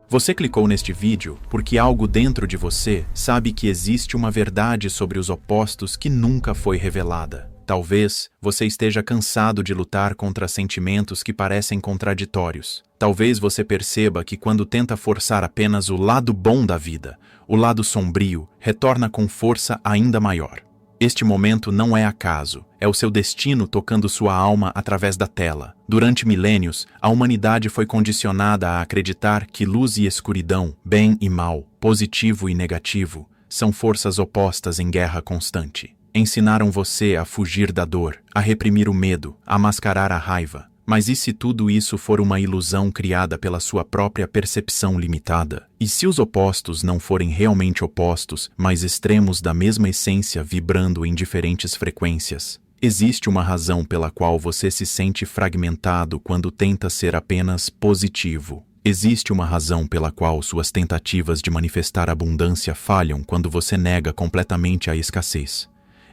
Você clicou neste vídeo porque algo dentro de você sabe que existe uma verdade sobre os opostos que nunca foi revelada. Talvez você esteja cansado de lutar contra sentimentos que parecem contraditórios. Talvez você perceba que quando tenta forçar apenas o lado bom da vida, o lado sombrio retorna com força ainda maior. Este momento não é acaso, é o seu destino tocando sua alma através da tela. Durante milênios, a humanidade foi condicionada a acreditar que luz e escuridão, bem e mal, positivo e negativo, são forças opostas em guerra constante. Ensinaram você a fugir da dor, a reprimir o medo, a mascarar a raiva. Mas e se tudo isso for uma ilusão criada pela sua própria percepção limitada? E se os opostos não forem realmente opostos, mas extremos da mesma essência vibrando em diferentes frequências? Existe uma razão pela qual você se sente fragmentado quando tenta ser apenas positivo. Existe uma razão pela qual suas tentativas de manifestar abundância falham quando você nega completamente a escassez.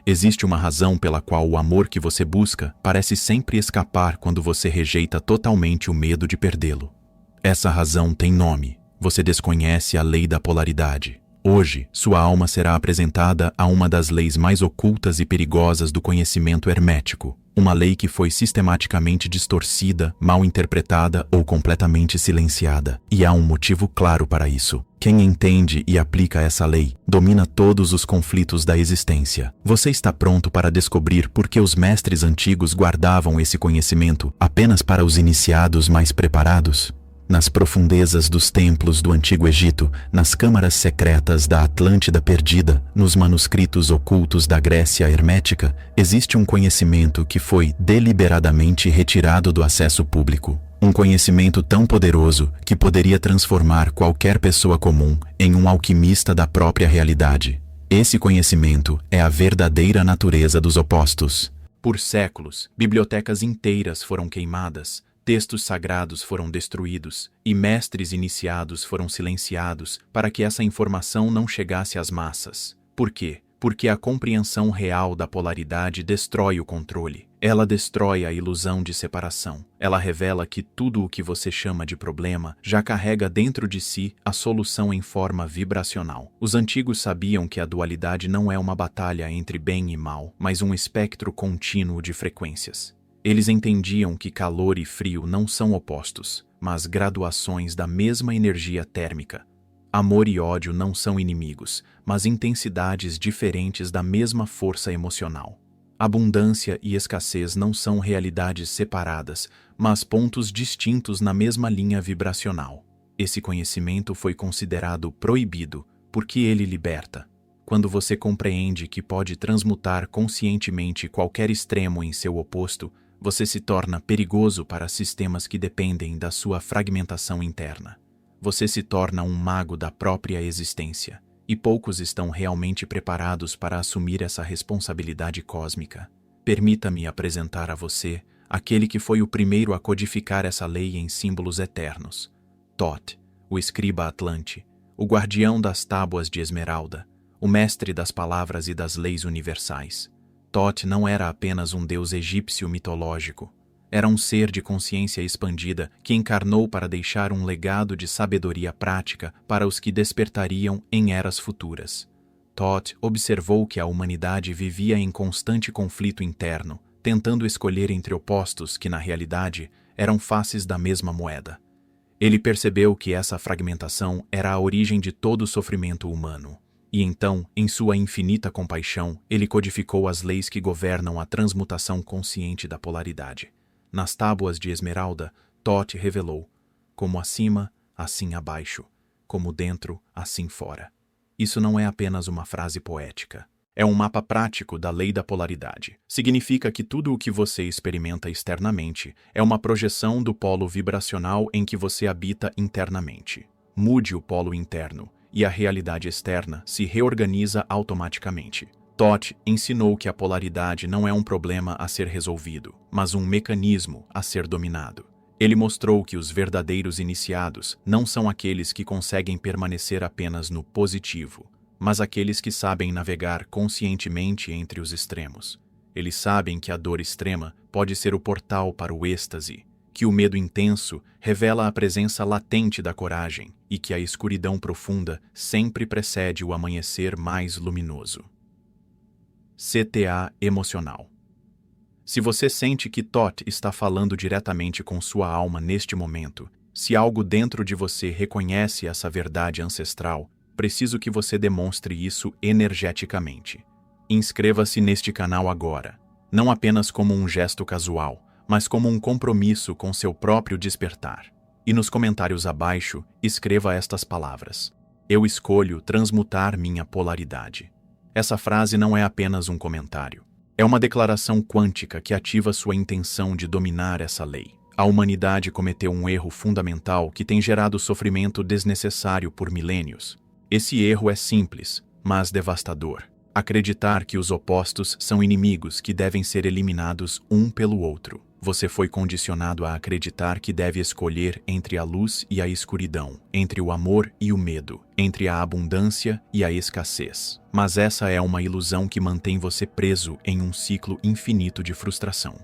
Existe uma razão pela qual o amor que você busca parece sempre escapar quando você rejeita totalmente o medo de perdê-lo. Essa razão tem nome. Você desconhece a lei da polaridade. Hoje, sua alma será apresentada a uma das leis mais ocultas e perigosas do conhecimento hermético. Uma lei que foi sistematicamente distorcida, mal interpretada ou completamente silenciada. E há um motivo claro para isso. Quem entende e aplica essa lei domina todos os conflitos da existência. Você está pronto para descobrir por que os mestres antigos guardavam esse conhecimento apenas para os iniciados mais preparados? Nas profundezas dos templos do Antigo Egito, nas câmaras secretas da Atlântida perdida, nos manuscritos ocultos da Grécia hermética, existe um conhecimento que foi deliberadamente retirado do acesso público. Um conhecimento tão poderoso que poderia transformar qualquer pessoa comum em um alquimista da própria realidade. Esse conhecimento é a verdadeira natureza dos opostos. Por séculos, bibliotecas inteiras foram queimadas, textos sagrados foram destruídos e mestres iniciados foram silenciados para que essa informação não chegasse às massas. Por quê? Porque a compreensão real da polaridade destrói o controle. Ela destrói a ilusão de separação. Ela revela que tudo o que você chama de problema já carrega dentro de si a solução em forma vibracional. Os antigos sabiam que a dualidade não é uma batalha entre bem e mal, mas um espectro contínuo de frequências. Eles entendiam que calor e frio não são opostos, mas graduações da mesma energia térmica. Amor e ódio não são inimigos, mas intensidades diferentes da mesma força emocional. Abundância e escassez não são realidades separadas, mas pontos distintos na mesma linha vibracional. Esse conhecimento foi considerado proibido porque ele liberta. Quando você compreende que pode transmutar conscientemente qualquer extremo em seu oposto, você se torna perigoso para sistemas que dependem da sua fragmentação interna. Você se torna um mago da própria existência, e poucos estão realmente preparados para assumir essa responsabilidade cósmica. Permita-me apresentar a você aquele que foi o primeiro a codificar essa lei em símbolos eternos. Thoth, o escriba atlante, o guardião das tábuas de esmeralda, o mestre das palavras e das leis universais. Thoth não era apenas um deus egípcio mitológico. Era um ser de consciência expandida que encarnou para deixar um legado de sabedoria prática para os que despertariam em eras futuras. Thoth observou que a humanidade vivia em constante conflito interno, tentando escolher entre opostos que, na realidade, eram faces da mesma moeda. Ele percebeu que essa fragmentação era a origem de todo o sofrimento humano. E então, em sua infinita compaixão, ele codificou as leis que governam a transmutação consciente da polaridade. Nas tábuas de esmeralda, Thoth revelou: como acima, assim abaixo, como dentro, assim fora. Isso não é apenas uma frase poética. É um mapa prático da lei da polaridade. Significa que tudo o que você experimenta externamente é uma projeção do polo vibracional em que você habita internamente. Mude o polo interno, e a realidade externa se reorganiza automaticamente. Thoth ensinou que a polaridade não é um problema a ser resolvido, mas um mecanismo a ser dominado. Ele mostrou que os verdadeiros iniciados não são aqueles que conseguem permanecer apenas no positivo, mas aqueles que sabem navegar conscientemente entre os extremos. Eles sabem que a dor extrema pode ser o portal para o êxtase, que o medo intenso revela a presença latente da coragem e que a escuridão profunda sempre precede o amanhecer mais luminoso. CTA emocional. Se você sente que Thoth está falando diretamente com sua alma neste momento, se algo dentro de você reconhece essa verdade ancestral, preciso que você demonstre isso energeticamente. Inscreva-se neste canal agora, não apenas como um gesto casual, mas como um compromisso com seu próprio despertar. E nos comentários abaixo, escreva estas palavras: eu escolho transmutar minha polaridade. Essa frase não é apenas um comentário. É uma declaração quântica que ativa sua intenção de dominar essa lei. A humanidade cometeu um erro fundamental que tem gerado sofrimento desnecessário por milênios. Esse erro é simples, mas devastador. Acreditar que os opostos são inimigos que devem ser eliminados um pelo outro. Você foi condicionado a acreditar que deve escolher entre a luz e a escuridão, entre o amor e o medo, entre a abundância e a escassez. Mas essa é uma ilusão que mantém você preso em um ciclo infinito de frustração.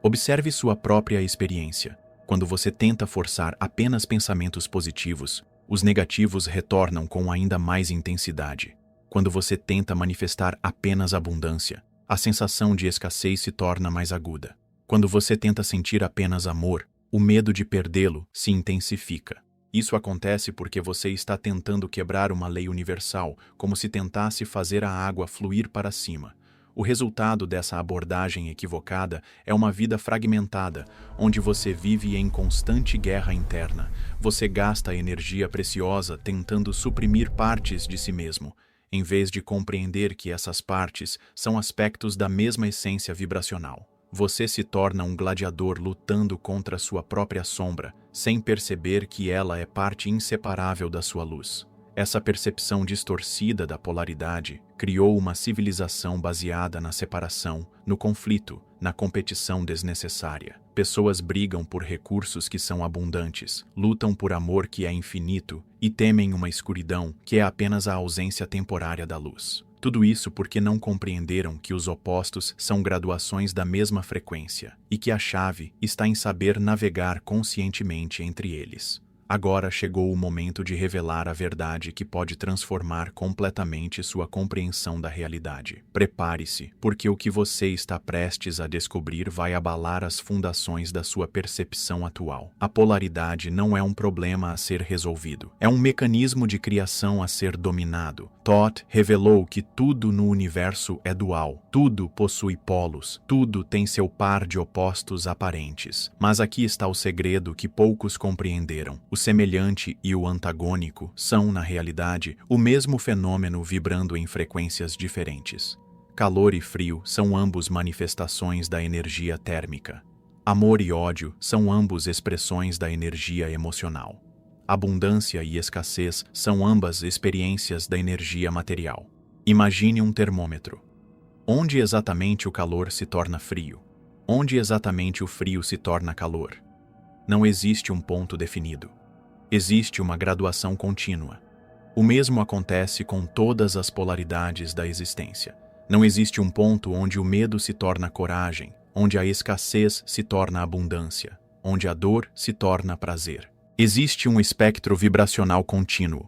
Observe sua própria experiência. Quando você tenta forçar apenas pensamentos positivos, os negativos retornam com ainda mais intensidade. Quando você tenta manifestar apenas abundância, a sensação de escassez se torna mais aguda. Quando você tenta sentir apenas amor, o medo de perdê-lo se intensifica. Isso acontece porque você está tentando quebrar uma lei universal, como se tentasse fazer a água fluir para cima. O resultado dessa abordagem equivocada é uma vida fragmentada, onde você vive em constante guerra interna. Você gasta energia preciosa tentando suprimir partes de si mesmo, em vez de compreender que essas partes são aspectos da mesma essência vibracional. Você se torna um gladiador lutando contra sua própria sombra, sem perceber que ela é parte inseparável da sua luz. Essa percepção distorcida da polaridade criou uma civilização baseada na separação, no conflito, na competição desnecessária. Pessoas brigam por recursos que são abundantes, lutam por amor que é infinito e temem uma escuridão que é apenas a ausência temporária da luz. Tudo isso porque não compreenderam que os opostos são graduações da mesma frequência e que a chave está em saber navegar conscientemente entre eles. Agora chegou o momento de revelar a verdade que pode transformar completamente sua compreensão da realidade. Prepare-se, porque o que você está prestes a descobrir vai abalar as fundações da sua percepção atual. A polaridade não é um problema a ser resolvido, é um mecanismo de criação a ser dominado. Thoth revelou que tudo no universo é dual, tudo possui polos, tudo tem seu par de opostos aparentes. Mas aqui está o segredo que poucos compreenderam. O semelhante e o antagônico são, na realidade, o mesmo fenômeno vibrando em frequências diferentes. Calor e frio são ambos manifestações da energia térmica. Amor e ódio são ambos expressões da energia emocional. Abundância e escassez são ambas experiências da energia material. Imagine um termômetro. Onde exatamente o calor se torna frio? Onde exatamente o frio se torna calor? Não existe um ponto definido. Existe uma graduação contínua. O mesmo acontece com todas as polaridades da existência. Não existe um ponto onde o medo se torna coragem, onde a escassez se torna abundância, onde a dor se torna prazer. Existe um espectro vibracional contínuo.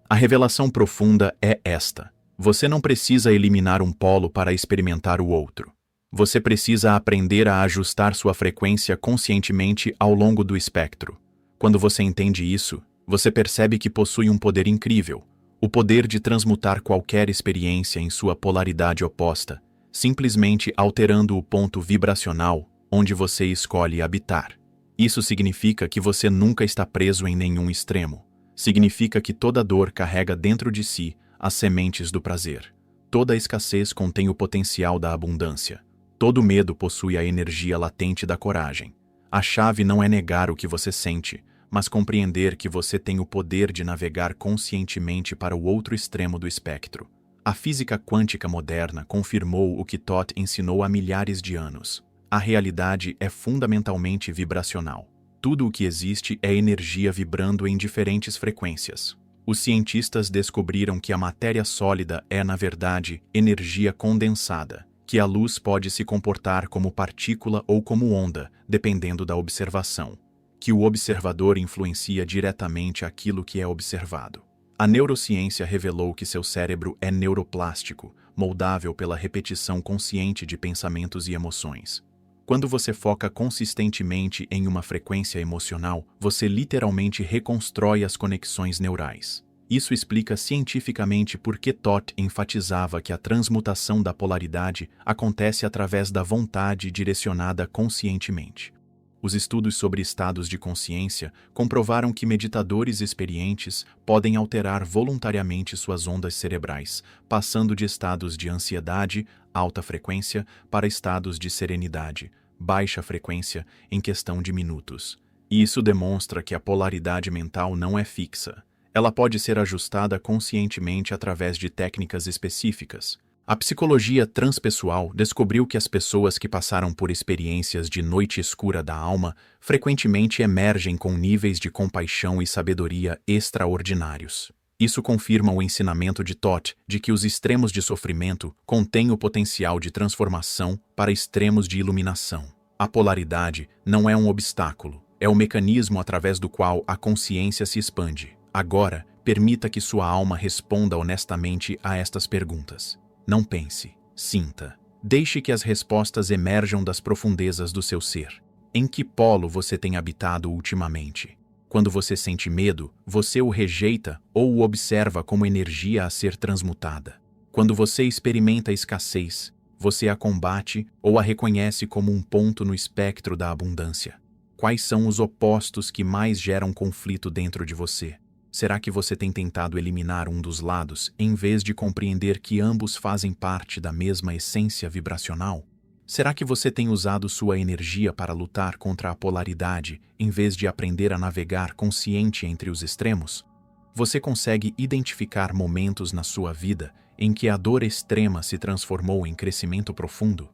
A revelação profunda é esta: você não precisa eliminar um polo para experimentar o outro. Você precisa aprender a ajustar sua frequência conscientemente ao longo do espectro. Quando você entende isso, você percebe que possui um poder incrível, o poder de transmutar qualquer experiência em sua polaridade oposta, simplesmente alterando o ponto vibracional onde você escolhe habitar. Isso significa que você nunca está preso em nenhum extremo. Significa que toda dor carrega dentro de si as sementes do prazer. Toda escassez contém o potencial da abundância. Todo medo possui a energia latente da coragem. A chave não é negar o que você sente, mas compreender que você tem o poder de navegar conscientemente para o outro extremo do espectro. A física quântica moderna confirmou o que Thoth ensinou há milhares de anos. A realidade é fundamentalmente vibracional. Tudo o que existe é energia vibrando em diferentes frequências. Os cientistas descobriram que a matéria sólida é, na verdade, energia condensada, que a luz pode se comportar como partícula ou como onda, dependendo da observação, que o observador influencia diretamente aquilo que é observado. A neurociência revelou que seu cérebro é neuroplástico, moldável pela repetição consciente de pensamentos e emoções. Quando você foca consistentemente em uma frequência emocional, você literalmente reconstrói as conexões neurais. Isso explica cientificamente por que Toth enfatizava que a transmutação da polaridade acontece através da vontade direcionada conscientemente. Os estudos sobre estados de consciência comprovaram que meditadores experientes podem alterar voluntariamente suas ondas cerebrais, passando de estados de ansiedade, alta frequência, para estados de serenidade, baixa frequência, em questão de minutos. E isso demonstra que a polaridade mental não é fixa. Ela pode ser ajustada conscientemente através de técnicas específicas. A psicologia transpessoal descobriu que as pessoas que passaram por experiências de noite escura da alma frequentemente emergem com níveis de compaixão e sabedoria extraordinários. Isso confirma o ensinamento de Toth de que os extremos de sofrimento contêm o potencial de transformação para extremos de iluminação. A polaridade não é um obstáculo, é o mecanismo através do qual a consciência se expande. Agora, permita que sua alma responda honestamente a estas perguntas. Não pense, sinta. Deixe que as respostas emerjam das profundezas do seu ser. Em que polo você tem habitado ultimamente? Quando você sente medo, você o rejeita ou o observa como energia a ser transmutada. Quando você experimenta escassez, você a combate ou a reconhece como um ponto no espectro da abundância. Quais são os opostos que mais geram conflito dentro de você? Será que você tem tentado eliminar um dos lados, em vez de compreender que ambos fazem parte da mesma essência vibracional? Será que você tem usado sua energia para lutar contra a polaridade, em vez de aprender a navegar consciente entre os extremos? Você consegue identificar momentos na sua vida em que a dor extrema se transformou em crescimento profundo?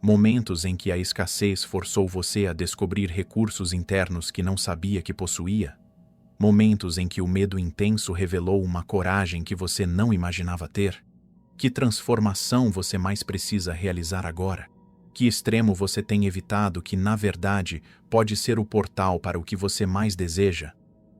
Momentos em que a escassez forçou você a descobrir recursos internos que não sabia que possuía? Momentos em que o medo intenso revelou uma coragem que você não imaginava ter? Que transformação você mais precisa realizar agora? Que extremo você tem evitado que, na verdade, pode ser o portal para o que você mais deseja?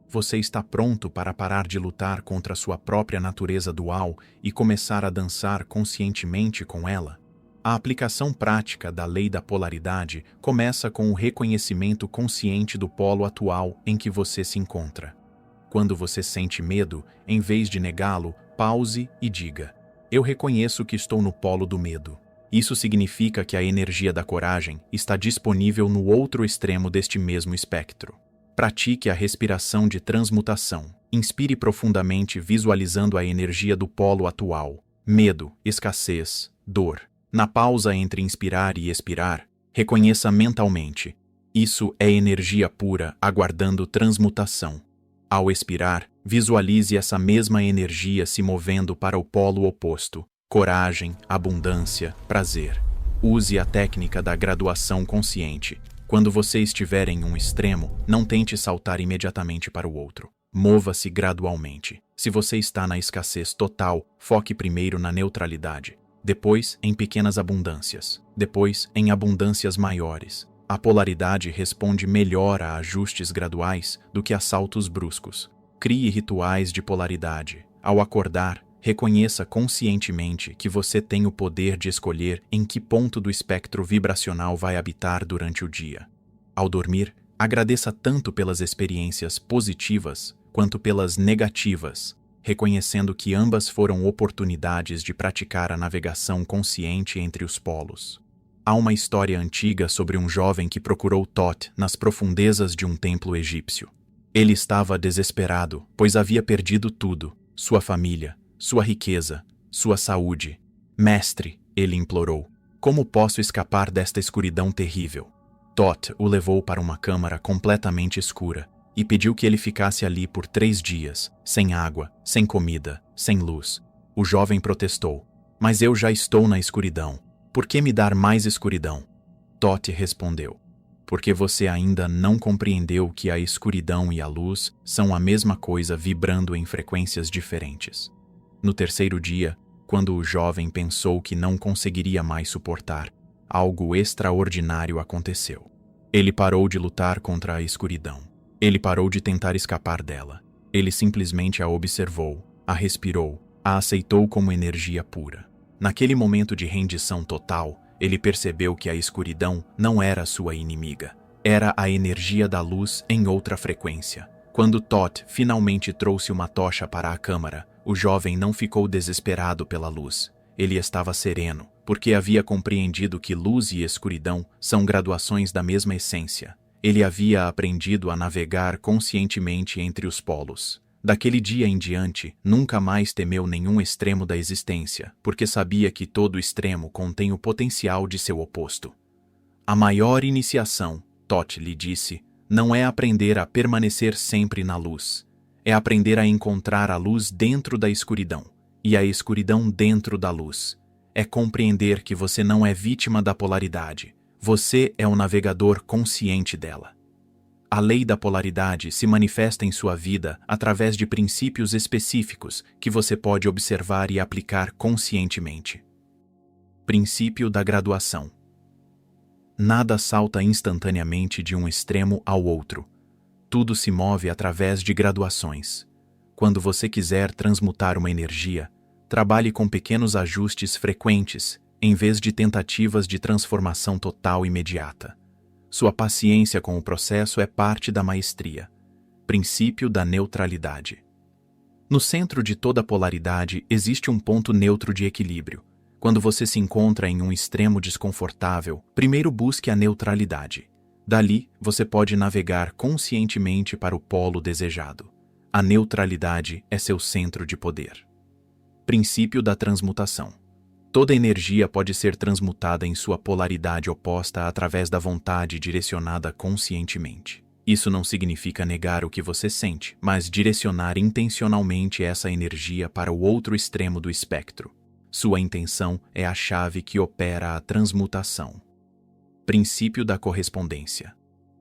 Você está pronto para parar de lutar contra sua própria natureza dual e começar a dançar conscientemente com ela? A aplicação prática da lei da polaridade começa com o reconhecimento consciente do polo atual em que você se encontra. Quando você sente medo, em vez de negá-lo, pause e diga: eu reconheço que estou no polo do medo. Isso significa que a energia da coragem está disponível no outro extremo deste mesmo espectro. Pratique a respiração de transmutação. Inspire profundamente visualizando a energia do polo atual. Medo, escassez, dor. Na pausa entre inspirar e expirar, reconheça mentalmente. Isso é energia pura aguardando transmutação. Ao expirar, visualize essa mesma energia se movendo para o polo oposto. Coragem, abundância, prazer. Use a técnica da graduação consciente. Quando você estiver em um extremo, não tente saltar imediatamente para o outro. Mova-se gradualmente. Se você está na escassez total, foque primeiro na neutralidade. Depois em pequenas abundâncias, depois em abundâncias maiores. A polaridade responde melhor a ajustes graduais do que a saltos bruscos. Crie rituais de polaridade. Ao acordar, reconheça conscientemente que você tem o poder de escolher em que ponto do espectro vibracional vai habitar durante o dia. Ao dormir, agradeça tanto pelas experiências positivas quanto pelas negativas, reconhecendo que ambas foram oportunidades de praticar a navegação consciente entre os polos. Há uma história antiga sobre um jovem que procurou Toth nas profundezas de um templo egípcio. Ele estava desesperado, pois havia perdido tudo: sua família, sua riqueza, sua saúde. Mestre, ele implorou, como posso escapar desta escuridão terrível? Toth o levou para uma câmara completamente escura e pediu que ele ficasse ali por 3 dias, sem água, sem comida, sem luz. O jovem protestou: mas eu já estou na escuridão. Por que me dar mais escuridão? Toth respondeu: porque você ainda não compreendeu que a escuridão e a luz são a mesma coisa vibrando em frequências diferentes. No terceiro dia, Quando o jovem pensou que não conseguiria mais suportar, algo extraordinário aconteceu. Ele parou de lutar contra a escuridão. Ele parou de tentar escapar dela. Ele simplesmente a observou, a respirou, a aceitou como energia pura. Naquele momento de rendição total, ele percebeu que a escuridão não era sua inimiga. Era a energia da luz em outra frequência. Quando Todd finalmente trouxe uma tocha para a câmara, o jovem não ficou desesperado pela luz. Ele estava sereno, porque havia compreendido que luz e escuridão são graduações da mesma essência. Ele havia aprendido a navegar conscientemente entre os polos. Daquele dia em diante, nunca mais temeu nenhum extremo da existência, porque sabia que todo extremo contém o potencial de seu oposto. A maior iniciação, Todd lhe disse, não é aprender a permanecer sempre na luz. É aprender a encontrar a luz dentro da escuridão, e a escuridão dentro da luz. É compreender que você não é vítima da polaridade. Você é um navegador consciente dela. A lei da polaridade se manifesta em sua vida através de princípios específicos que você pode observar e aplicar conscientemente. Princípio da graduação. Nada salta instantaneamente de um extremo ao outro. Tudo se move através de graduações. Quando você quiser transmutar uma energia, trabalhe com pequenos ajustes frequentes, em vez de tentativas de transformação total imediata. Sua paciência com o processo é parte da maestria. Princípio da neutralidade. No centro de toda polaridade existe um ponto neutro de equilíbrio. Quando você se encontra em um extremo desconfortável, primeiro busque a neutralidade. Dali, você pode navegar conscientemente para o polo desejado. A neutralidade é seu centro de poder. Princípio da transmutação. Toda energia pode ser transmutada em sua polaridade oposta através da vontade direcionada conscientemente. Isso não significa negar o que você sente, mas direcionar intencionalmente essa energia para o outro extremo do espectro. Sua intenção é a chave que opera a transmutação. Princípio da correspondência.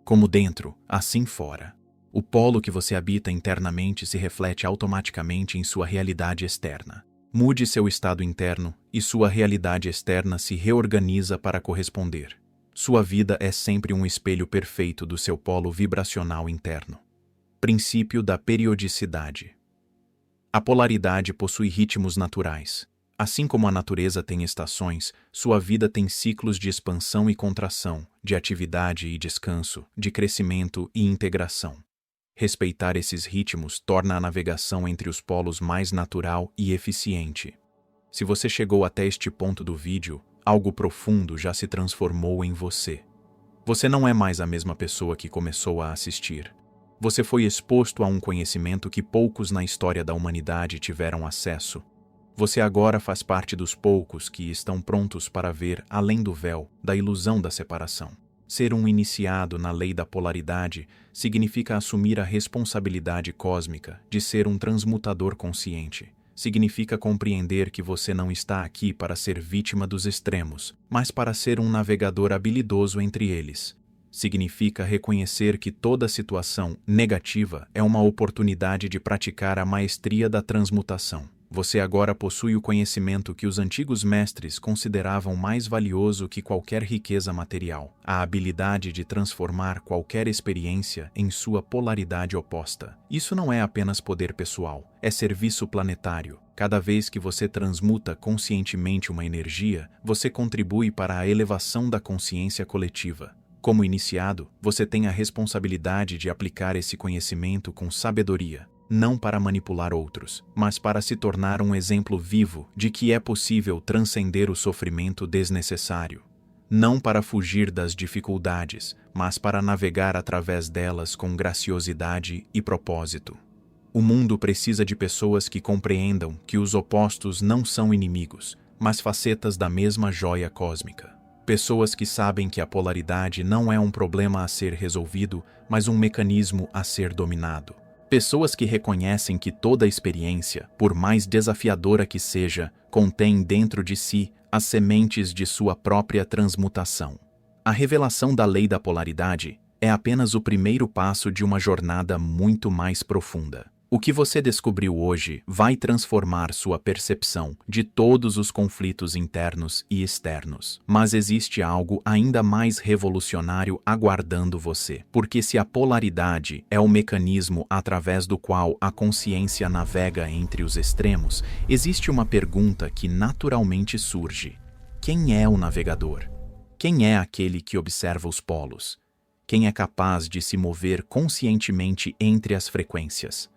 Como dentro, assim fora. O polo que você habita internamente se reflete automaticamente em sua realidade externa. Mude seu estado interno e sua realidade externa se reorganiza para corresponder. Sua vida é sempre um espelho perfeito do seu polo vibracional interno. Princípio da periodicidade. A polaridade possui ritmos naturais. Assim como a natureza tem estações, sua vida tem ciclos de expansão e contração, de atividade e descanso, de crescimento e integração. Respeitar esses ritmos torna a navegação entre os polos mais natural e eficiente. Se você chegou até este ponto do vídeo, algo profundo já se transformou em você. Você não é mais a mesma pessoa que começou a assistir. Você foi exposto a um conhecimento que poucos na história da humanidade tiveram acesso. Você agora faz parte dos poucos que estão prontos para ver além do véu da ilusão da separação. Ser um iniciado na lei da polaridade significa assumir a responsabilidade cósmica de ser um transmutador consciente. Significa compreender que você não está aqui para ser vítima dos extremos, mas para ser um navegador habilidoso entre eles. Significa reconhecer que toda situação negativa é uma oportunidade de praticar a maestria da transmutação. Você agora possui o conhecimento que os antigos mestres consideravam mais valioso que qualquer riqueza material, a habilidade de transformar qualquer experiência em sua polaridade oposta. Isso não é apenas poder pessoal, é serviço planetário. Cada vez que você transmuta conscientemente uma energia, você contribui para a elevação da consciência coletiva. Como iniciado, você tem a responsabilidade de aplicar esse conhecimento com sabedoria. Não para manipular outros, mas para se tornar um exemplo vivo de que é possível transcender o sofrimento desnecessário. Não para fugir das dificuldades, mas para navegar através delas com graciosidade e propósito. O mundo precisa de pessoas que compreendam que os opostos não são inimigos, mas facetas da mesma joia cósmica. Pessoas que sabem que a polaridade não é um problema a ser resolvido, mas um mecanismo a ser dominado. Pessoas que reconhecem que toda experiência, por mais desafiadora que seja, contém dentro de si as sementes de sua própria transmutação. A revelação da lei da polaridade é apenas o primeiro passo de uma jornada muito mais profunda. O que você descobriu hoje vai transformar sua percepção de todos os conflitos internos e externos. Mas existe algo ainda mais revolucionário aguardando você. Porque se a polaridade é o mecanismo através do qual a consciência navega entre os extremos, existe uma pergunta que naturalmente surge: quem é o navegador? Quem é aquele que observa os polos? Quem é capaz de se mover conscientemente entre as frequências?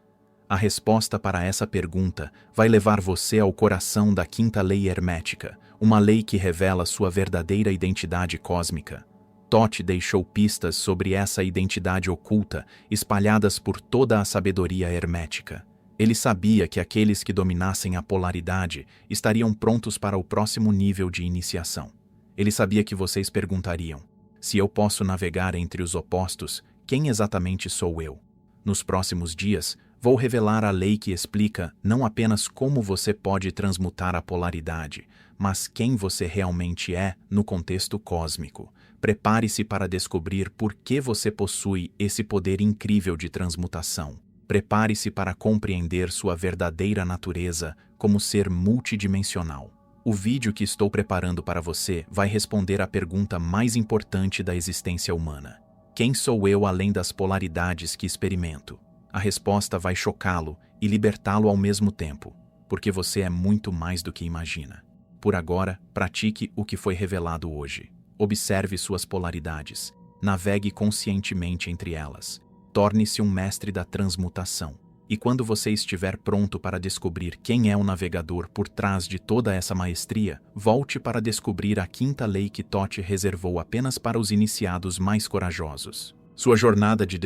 A resposta para essa pergunta vai levar você ao coração da quinta lei hermética, uma lei que revela sua verdadeira identidade cósmica. Thoth deixou pistas sobre essa identidade oculta, espalhadas por toda a sabedoria hermética. Ele sabia que aqueles que dominassem a polaridade estariam prontos para o próximo nível de iniciação. Ele sabia que vocês perguntariam: se eu posso navegar entre os opostos, quem exatamente sou eu? Nos próximos dias, vou revelar a lei que explica não apenas como você pode transmutar a polaridade, mas quem você realmente é no contexto cósmico. Prepare-se para descobrir por que você possui esse poder incrível de transmutação. Prepare-se para compreender sua verdadeira natureza como ser multidimensional. O vídeo que estou preparando para você vai responder à pergunta mais importante da existência humana: quem sou eu além das polaridades que experimento? A resposta vai chocá-lo e libertá-lo ao mesmo tempo, porque você é muito mais do que imagina. Por agora, pratique o que foi revelado hoje. Observe suas polaridades. Navegue conscientemente entre elas. Torne-se um mestre da transmutação. E quando você estiver pronto para descobrir quem é o navegador por trás de toda essa maestria, volte para descobrir a quinta lei que Thoth reservou apenas para os iniciados mais corajosos. Sua jornada de